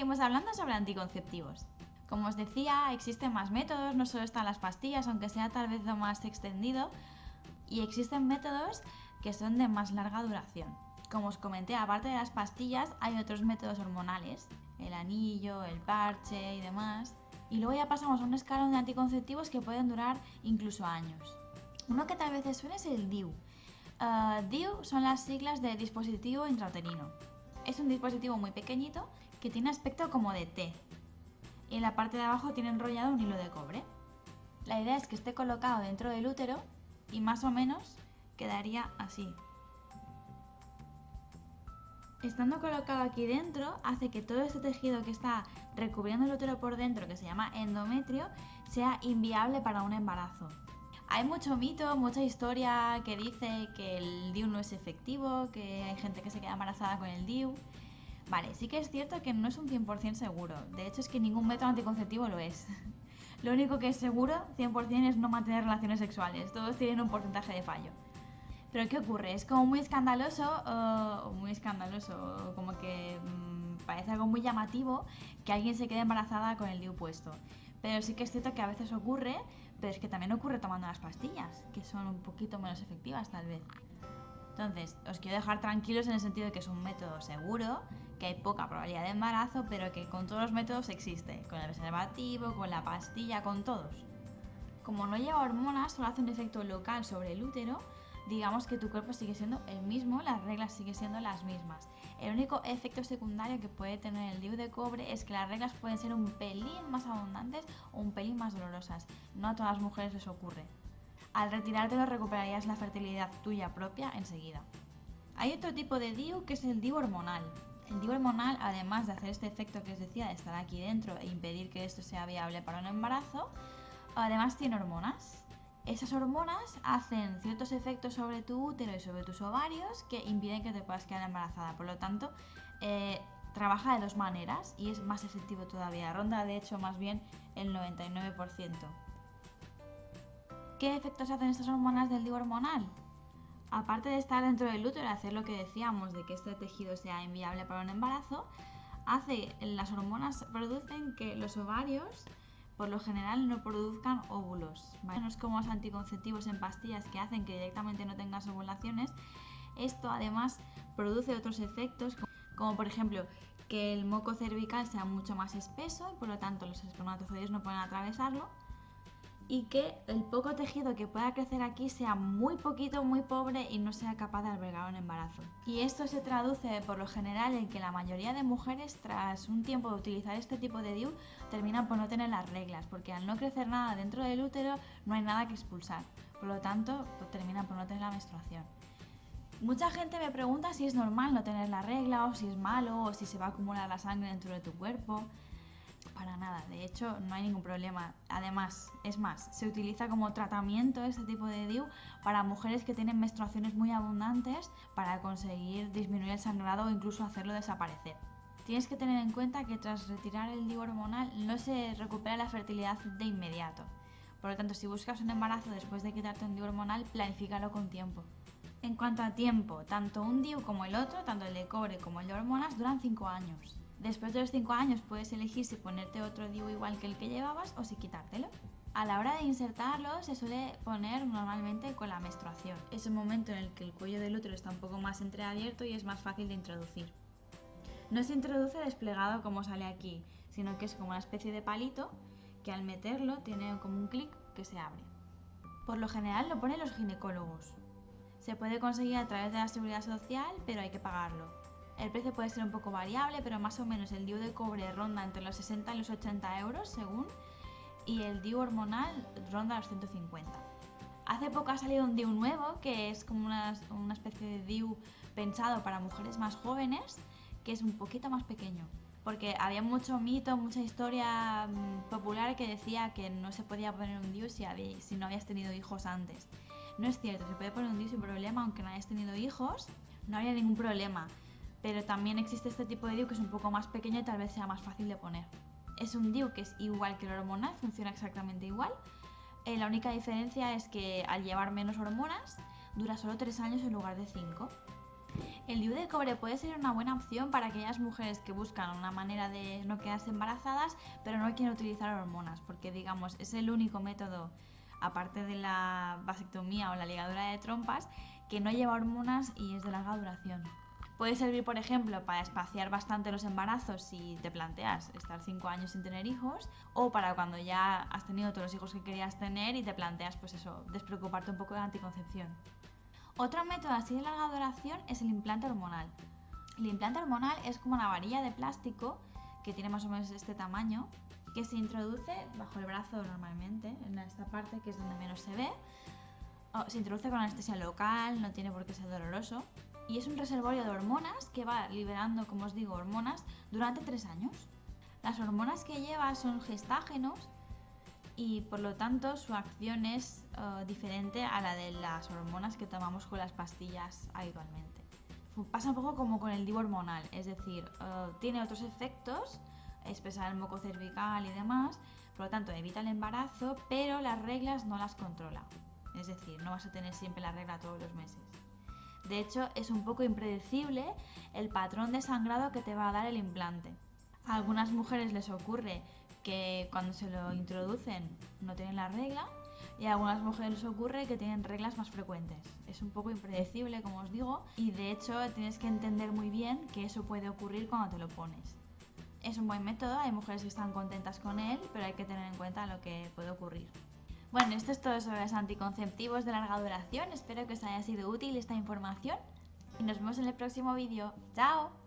seguimos hablando sobre anticonceptivos. Como os decía, existen más métodos, no solo están las pastillas, aunque sea tal vez lo más extendido, y existen métodos que son de más larga duración. Como os comenté, aparte de las pastillas, hay otros métodos hormonales, el anillo, el parche y demás. Y luego ya pasamos a un escalón de anticonceptivos que pueden durar incluso años. Uno que tal vez os suene es el DIU. DIU son las siglas de dispositivo intrauterino. Es un dispositivo muy pequeñito que tiene aspecto como de T. Y en la parte de abajo tiene enrollado un hilo de cobre. La idea es que esté colocado dentro del útero y más o menos quedaría así. Estando colocado aquí dentro, hace que todo este tejido que está recubriendo el útero por dentro, que se llama endometrio, sea inviable para un embarazo. Hay mucho mito, mucha historia que dice que el DIU no es efectivo, que hay gente que se queda embarazada con el DIU. Vale, sí que es cierto que no es un 100% seguro. De hecho, es que ningún método anticonceptivo lo es. Lo único que es seguro, 100%, es no mantener relaciones sexuales. Todos tienen un porcentaje de fallo. Pero ¿qué ocurre? Es como muy escandaloso, como que parece algo muy llamativo que alguien se quede embarazada con el DIU puesto. Pero sí que es cierto que a veces ocurre, pero es que también ocurre tomando las pastillas, que son un poquito menos efectivas tal vez. Entonces, os quiero dejar tranquilos en el sentido de que es un método seguro, que hay poca probabilidad de embarazo, pero que con todos los métodos existe, con el preservativo, con la pastilla, con todos. Como no lleva hormonas, solo hace un efecto local sobre el útero, digamos que tu cuerpo sigue siendo el mismo, las reglas siguen siendo las mismas. El único efecto secundario que puede tener el DIU de cobre es que las reglas pueden ser un pelín más abundantes o un pelín más dolorosas. No a todas las mujeres les ocurre. Al retirártelo recuperarías la fertilidad tuya propia enseguida. Hay otro tipo de DIU que es el DIU hormonal. El DIU hormonal, además de hacer este efecto que os decía de estar aquí dentro e impedir que esto sea viable para un embarazo, además tiene hormonas. Esas hormonas hacen ciertos efectos sobre tu útero y sobre tus ovarios que impiden que te puedas quedar embarazada. Por lo tanto, trabaja de dos maneras y es más efectivo todavía. Ronda de hecho más bien el 99%. ¿Qué efectos hacen estas hormonas del DIU hormonal? Aparte de estar dentro del útero y hacer lo que decíamos de que este tejido sea inviable para un embarazo, las hormonas producen que los ovarios por lo general no produzcan óvulos, ¿vale? No es como los anticonceptivos en pastillas que hacen que directamente no tengas ovulaciones. Esto además produce otros efectos, como por ejemplo que el moco cervical sea mucho más espeso y por lo tanto los espermatozoides no pueden atravesarlo, y que el poco tejido que pueda crecer aquí sea muy poquito, muy pobre y no sea capaz de albergar un embarazo. Y esto se traduce por lo general en que la mayoría de mujeres, tras un tiempo de utilizar este tipo de DIU, terminan por no tener las reglas, porque al no crecer nada dentro del útero no hay nada que expulsar. Por lo tanto, terminan por no tener la menstruación. Mucha gente me pregunta si es normal no tener la regla, o si es malo, o si se va a acumular la sangre dentro de tu cuerpo. Para nada, de hecho no hay ningún problema. Además, es más, se utiliza como tratamiento este tipo de DIU para mujeres que tienen menstruaciones muy abundantes para conseguir disminuir el sangrado o incluso hacerlo desaparecer. Tienes que tener en cuenta que tras retirar el DIU hormonal no se recupera la fertilidad de inmediato. Por lo tanto, si buscas un embarazo después de quitarte un DIU hormonal, planifícalo con tiempo. En cuanto a tiempo, tanto un DIU como el otro, tanto el de cobre como el de hormonas, duran 5 años. Después de los 5 años puedes elegir si ponerte otro DIU igual que el que llevabas o si quitártelo. A la hora de insertarlo se suele poner normalmente con la menstruación. Es un momento en el que el cuello del útero está un poco más entreabierto y es más fácil de introducir. No se introduce desplegado como sale aquí, sino que es como una especie de palito que al meterlo tiene como un clic que se abre. Por lo general lo ponen los ginecólogos. Se puede conseguir a través de la seguridad social, pero hay que pagarlo. El precio puede ser un poco variable, pero más o menos el DIU de cobre ronda entre los 60 y los 80 euros según, y el DIU hormonal ronda los 150. Hace poco ha salido un DIU nuevo que es como una especie de DIU pensado para mujeres más jóvenes, que es un poquito más pequeño. Porque había mucho mito, mucha historia popular que decía que no se podía poner un DIU si no habías tenido hijos antes. No es cierto, se puede poner un DIU sin problema, aunque no hayas tenido hijos, no habría ningún problema. Pero también existe este tipo de DIU que es un poco más pequeño y tal vez sea más fácil de poner. Es un DIU que es igual que el hormonal, funciona exactamente igual. La única diferencia es que al llevar menos hormonas, dura solo 3 años en lugar de 5. El DIU de cobre puede ser una buena opción para aquellas mujeres que buscan una manera de no quedarse embarazadas, pero no quieren utilizar hormonas, porque digamos es el único método, aparte de la vasectomía o la ligadura de trompas, que no lleva hormonas y es de larga duración. Puede servir, por ejemplo, para espaciar bastante los embarazos si te planteas estar 5 años sin tener hijos, o para cuando ya has tenido todos los hijos que querías tener y te planteas, pues eso, despreocuparte un poco de la anticoncepción. Otro método así de larga duración es el implante hormonal. El implante hormonal es como una varilla de plástico que tiene más o menos este tamaño, que se introduce bajo el brazo normalmente, en esta parte que es donde menos se ve. Se introduce con anestesia local, no tiene por qué ser doloroso. Y es un reservorio de hormonas que va liberando, como os digo, hormonas durante 3 años. Las hormonas que lleva son gestágenos y por lo tanto su acción es diferente a la de las hormonas que tomamos con las pastillas habitualmente. Pasa un poco como con el DIU hormonal, es decir, tiene otros efectos, espesar el moco cervical y demás, por lo tanto evita el embarazo, pero las reglas no las controla. Es decir, no vas a tener siempre la regla todos los meses. De hecho, es un poco impredecible el patrón de sangrado que te va a dar el implante. A algunas mujeres les ocurre que cuando se lo introducen no tienen la regla y a algunas mujeres les ocurre que tienen reglas más frecuentes. Es un poco impredecible, como os digo, y de hecho tienes que entender muy bien que eso puede ocurrir cuando te lo pones. Es un buen método, hay mujeres que están contentas con él, pero hay que tener en cuenta lo que puede ocurrir. Bueno, esto es todo sobre los anticonceptivos de larga duración. Espero que os haya sido útil esta información y nos vemos en el próximo vídeo. ¡Chao!